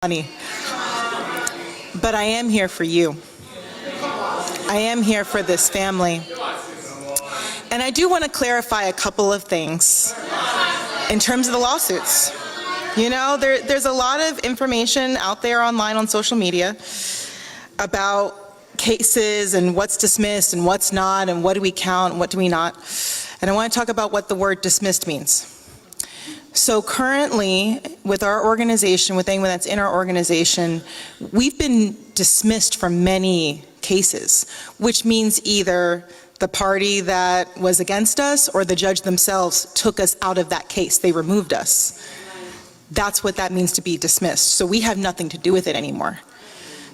funny. But I am here for you. I am here for this family. And I do want to clarify a couple of things in terms of the lawsuits. You know, there's a lot of information out there online on social media about cases and what's dismissed and what's not and what do we count and what do we not. And I want to talk about what the word dismissed means. So currently, with our organization, with anyone that's in our organization, we've been dismissed from many cases, which means either the party that was against us or the judge themselves took us out of that case. They removed us. That's what that means to be dismissed. So we have nothing to do with it anymore.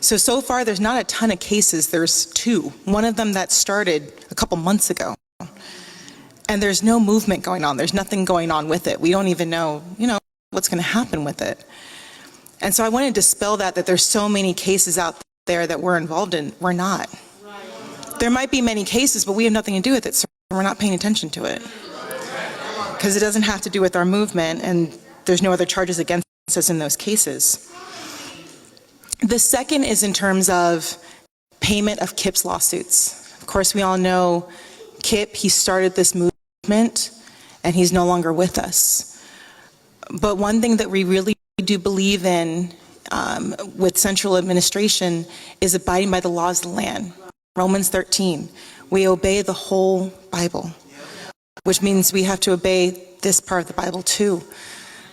So far, there's not a ton of cases. There's 2. One of them that started a couple months ago. And there's no movement going on. There's nothing going on with it. We don't even know, what's going to happen with it. And so I want to dispel that there's so many cases out there that we're involved in. We're not. There might be many cases, but we have nothing to do with it, so we're not paying attention to it. Because it doesn't have to do with our movement, and there's no other charges against us in those cases. The second is in terms of payment of Kip's lawsuits. Of course, we all know Kip, he started this movement, and he's no longer with us. But one thing that we really do believe in with central administration is abiding by the laws of the land. Romans 13, we obey the whole Bible, which means we have to obey this part of the Bible too.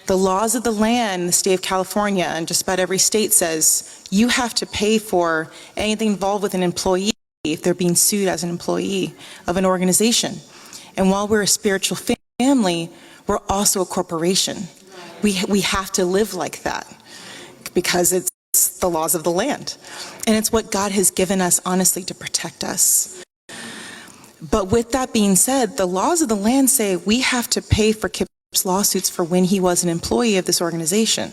The laws of the land in the state of California, and just about every state, says you have to pay for anything involved with an employee if they're being sued as an employee of an organization. And while we're a spiritual family, we're also a corporation. We have to live like that because it's the laws of the land. And it's what God has given us, honestly, to protect us. But with that being said, the laws of the land say we have to pay for Kip's lawsuits for when he was an employee of this organization.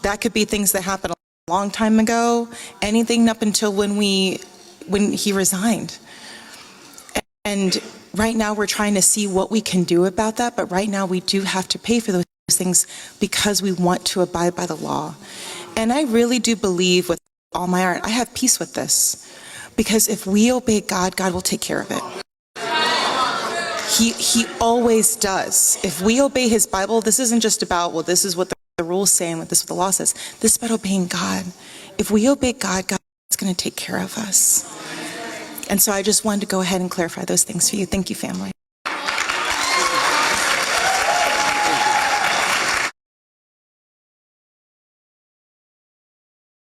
That could be things that happened a long time ago, anything up until when he resigned. And right now we're trying to see what we can do about that, but right now we do have to pay for those things because we want to abide by the law. And I really do believe with all my heart, I have peace with this, because if we obey God, God will take care of it. He always does. If we obey his Bible, this isn't just about, well, this is what the rules say and this is what the law says. This is about obeying God. If we obey God, God's going to take care of us. And so I just wanted to go ahead and clarify those things for you. Thank you, family.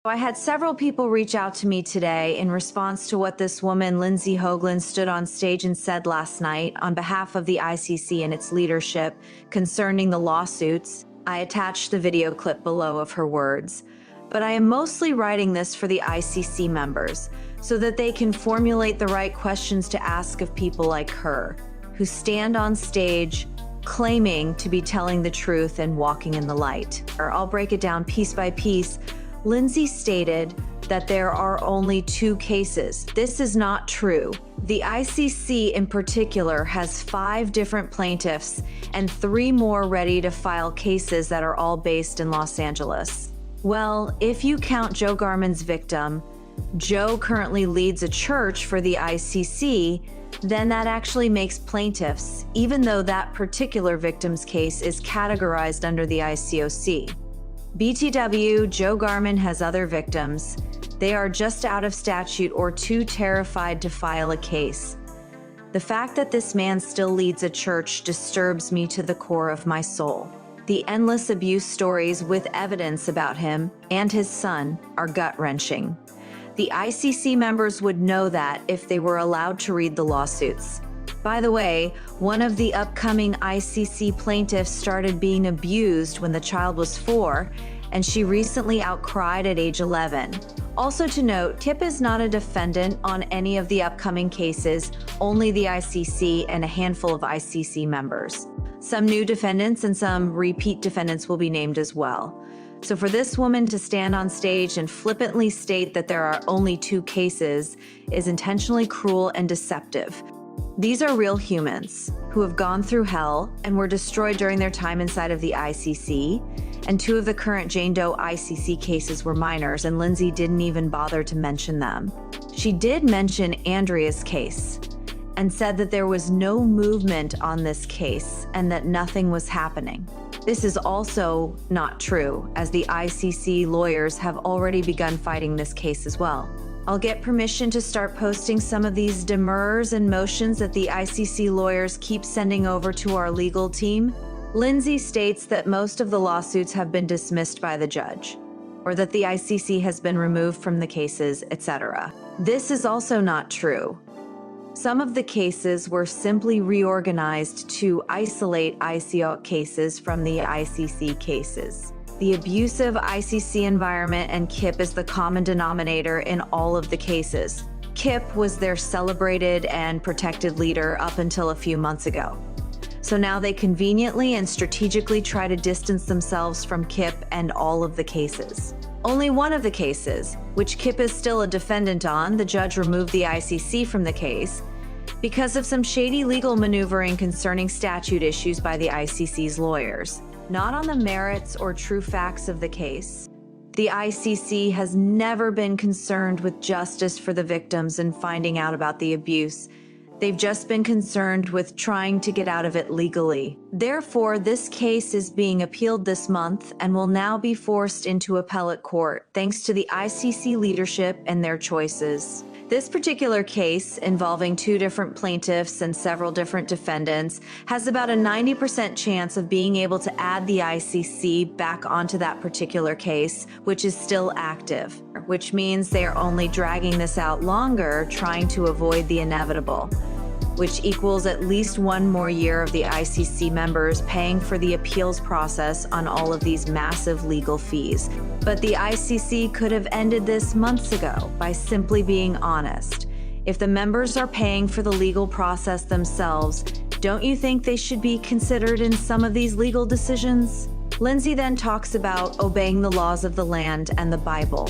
I had several people reach out to me today in response to what this woman, Lindsay Hoagland, stood on stage and said last night on behalf of the ICC and its leadership concerning the lawsuits. I attached the video clip below of her words. But I am mostly writing this for the ICC members so that they can formulate the right questions to ask of people like her, who stand on stage claiming to be telling the truth and walking in the light. I'll break it down piece by piece. Lindsay stated that there are only 2 cases. This is not true. The ICC in particular has 5 different plaintiffs and 3 more ready to file cases that are all based in Los Angeles. Well, if you count Joe Garman's victim, Joe currently leads a church for the ICC, then that actually makes plaintiffs, even though that particular victim's case is categorized under the ICOC. BTW, Joe Garman has other victims. They are just out of statute or too terrified to file a case. The fact that this man still leads a church disturbs me to the core of my soul. The endless abuse stories with evidence about him and his son are gut-wrenching. The ICC members would know that if they were allowed to read the lawsuits. By the way, one of the upcoming ICC plaintiffs started being abused when the child was 4, and she recently outcried at age 11. Also to note, Kip is not a defendant on any of the upcoming cases, only the ICC and a handful of ICC members. Some new defendants and some repeat defendants will be named as well. So for this woman to stand on stage and flippantly state that there are only 2 cases is intentionally cruel and deceptive. These are real humans who have gone through hell and were destroyed during their time inside of the ICC, and 2 of the current Jane Doe ICC cases were minors, and Lindsay didn't even bother to mention them. She did mention Andrea's case and said that there was no movement on this case and that nothing was happening. This is also not true, as the ICC lawyers have already begun fighting this case as well. I'll get permission to start posting some of these demurs and motions that the ICC lawyers keep sending over to our legal team. Lindsay states that most of the lawsuits have been dismissed by the judge, or that the ICC has been removed from the cases, etc. This is also not true. Some of the cases were simply reorganized to isolate ICO cases from the ICC cases. The abusive ICC environment and Kip is the common denominator in all of the cases. Kip was their celebrated and protected leader up until a few months ago. So now they conveniently and strategically try to distance themselves from Kip and all of the cases. Only one of the cases, which Kip is still a defendant on, the judge removed the ICC from the case because of some shady legal maneuvering concerning statute issues by the ICC's lawyers. Not on the merits or true facts of the case. The ICC has never been concerned with justice for the victims and finding out about the abuse. They've just been concerned with trying to get out of it legally. Therefore, this case is being appealed this month and will now be forced into appellate court, thanks to the ICC leadership and their choices. This particular case, involving 2 different plaintiffs and several different defendants, has about a 90% chance of being able to add the ICC back onto that particular case, which is still active, which means they are only dragging this out longer, trying to avoid the inevitable, which equals at least 1 more year of the ICC members paying for the appeals process on all of these massive legal fees. But the ICC could have ended this months ago by simply being honest. If the members are paying for the legal process themselves, don't you think they should be considered in some of these legal decisions? Lindsay then talks about obeying the laws of the land and the Bible,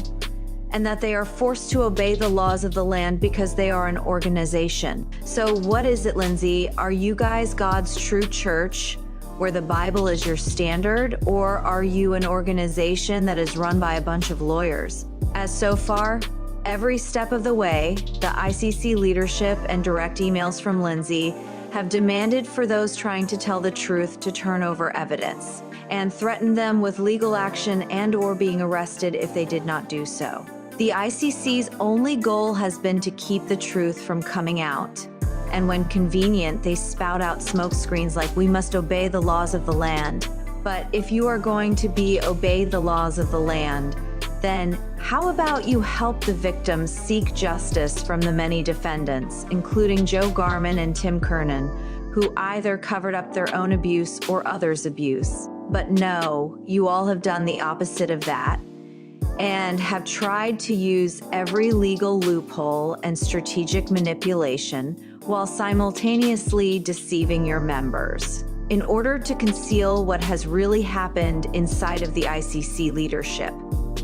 and that they are forced to obey the laws of the land because they are an organization. So what is it, Lindsay? Are you guys God's true church, where the Bible is your standard, or are you an organization that is run by a bunch of lawyers? As so far, every step of the way, the ICC leadership and direct emails from Lindsay have demanded for those trying to tell the truth to turn over evidence, and threatened them with legal action and/or being arrested if they did not do so. The ICC's only goal has been to keep the truth from coming out. And when convenient, they spout out smokescreens like, we must obey the laws of the land. But if you are going to obey the laws of the land, then how about you help the victims seek justice from the many defendants, including Joe Garman and Tim Kernan, who either covered up their own abuse or others' abuse. But no, you all have done the opposite of that, and have tried to use every legal loophole and strategic manipulation while simultaneously deceiving your members in order to conceal what has really happened inside of the ICC leadership.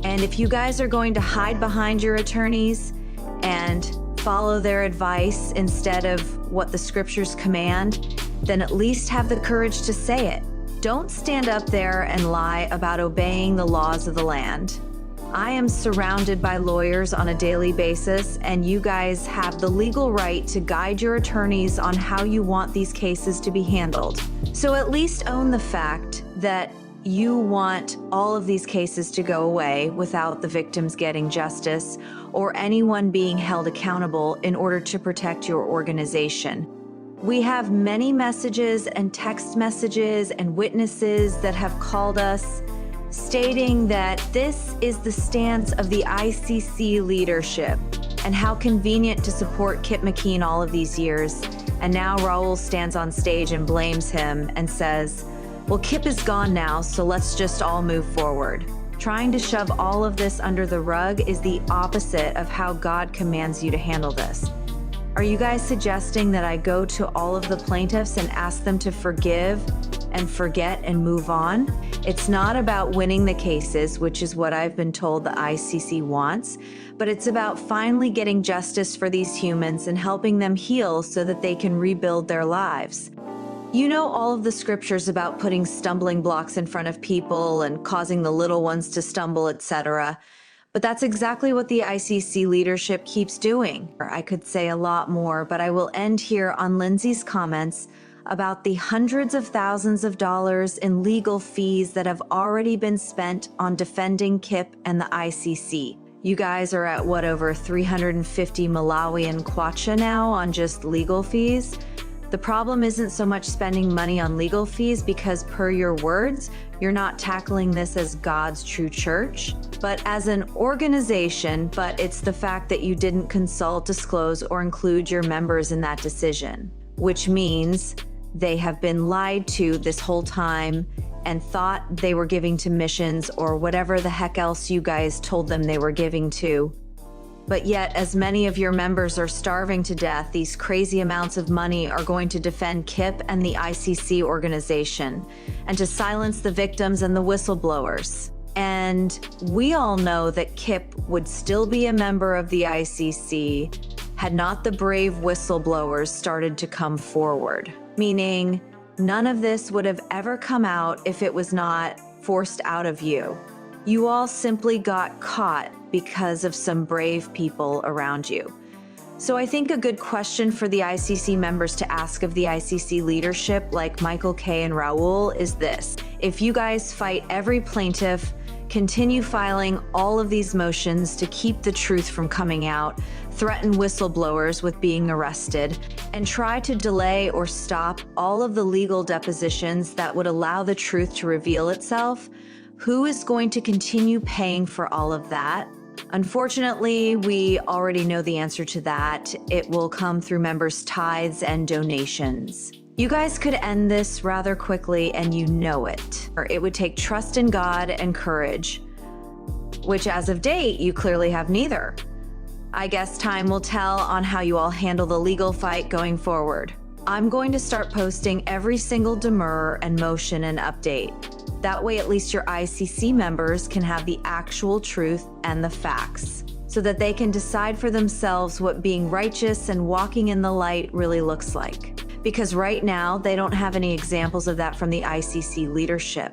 And if you guys are going to hide behind your attorneys and follow their advice instead of what the scriptures command, then at least have the courage to say it. Don't stand up there and lie about obeying the laws of the land. I am surrounded by lawyers on a daily basis, and you guys have the legal right to guide your attorneys on how you want these cases to be handled. So at least own the fact that you want all of these cases to go away without the victims getting justice or anyone being held accountable in order to protect your organization. We have many messages and text messages and witnesses that have called us stating that this is the stance of the ICC leadership and how convenient to support Kip McKean all of these years. And now Raul stands on stage and blames him and says, well, Kip is gone now, so let's just all move forward. Trying to shove all of this under the rug is the opposite of how God commands you to handle this. Are you guys suggesting that I go to all of the plaintiffs and ask them to forgive and forget and move on? It's not about winning the cases, which is what I've been told the ICC wants, but it's about finally getting justice for these humans and helping them heal so that they can rebuild their lives. You know all of the scriptures about putting stumbling blocks in front of people and causing the little ones to stumble, etc. But that's exactly what the ICC leadership keeps doing. I could say a lot more, but I will end here on Lindsay's comments about the hundreds of thousands of dollars in legal fees that have already been spent on defending Kip and the ICC. You guys are at what, over 350 Malawian kwacha now on just legal fees? The problem isn't so much spending money on legal fees because, per your words, you're not tackling this as God's true church, but as an organization, but it's the fact that you didn't consult, disclose, or include your members in that decision, which means they have been lied to this whole time and thought they were giving to missions or whatever the heck else you guys told them they were giving to. But yet, as many of your members are starving to death, these crazy amounts of money are going to defend Kip and the ICC organization and to silence the victims and the whistleblowers. And we all know that Kip would still be a member of the ICC had not the brave whistleblowers started to come forward. Meaning, none of this would have ever come out if it was not forced out of you. You all simply got caught because of some brave people around you. So I think a good question for the ICC members to ask of the ICC leadership, like Michael K. and Raul, is this. If you guys fight every plaintiff, continue filing all of these motions to keep the truth from coming out, threaten whistleblowers with being arrested, and try to delay or stop all of the legal depositions that would allow the truth to reveal itself, who is going to continue paying for all of that? Unfortunately, we already know the answer to that. It will come through members' tithes and donations. You guys could end this rather quickly, and you know it. Or it would take trust in God and courage, which as of date, you clearly have neither. I guess time will tell on how you all handle the legal fight going forward. I'm going to start posting every single demur and motion and update. That way, at least your ICC members can have the actual truth and the facts, so that they can decide for themselves what being righteous and walking in the light really looks like. Because right now, they don't have any examples of that from the ICC leadership.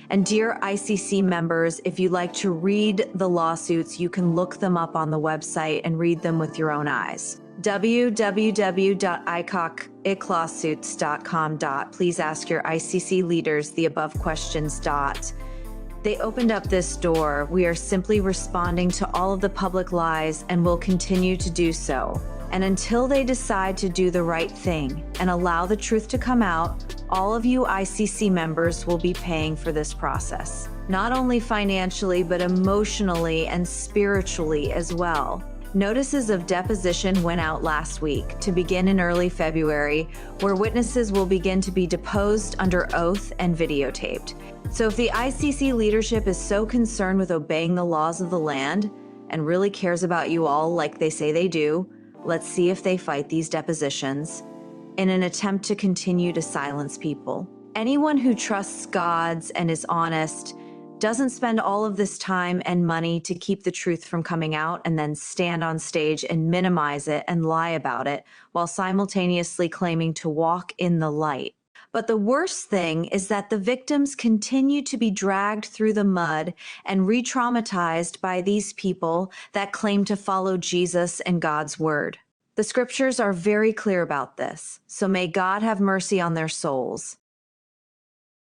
And dear ICC members, if you'd like to read the lawsuits, you can look them up on the website and read them with your own eyes. www.icociclawsuits.com. Please ask your ICC leaders the above questions. They opened up this door. We are simply responding to all of the public lies and will continue to do so. And until they decide to do the right thing and allow the truth to come out, all of you ICC members will be paying for this process. Not only financially, but emotionally and spiritually as well. Notices of deposition went out last week to begin in early February, where witnesses will begin to be deposed under oath and videotaped. So if the ICC leadership is so concerned with obeying the laws of the land and really cares about you all like they say they do, let's see if they fight these depositions in an attempt to continue to silence people. Anyone who trusts God's and is honest doesn't spend all of this time and money to keep the truth from coming out and then stand on stage and minimize it and lie about it while simultaneously claiming to walk in the light. But the worst thing is that the victims continue to be dragged through the mud and re-traumatized by these people that claim to follow Jesus and God's word. The scriptures are very clear about this, so may God have mercy on their souls.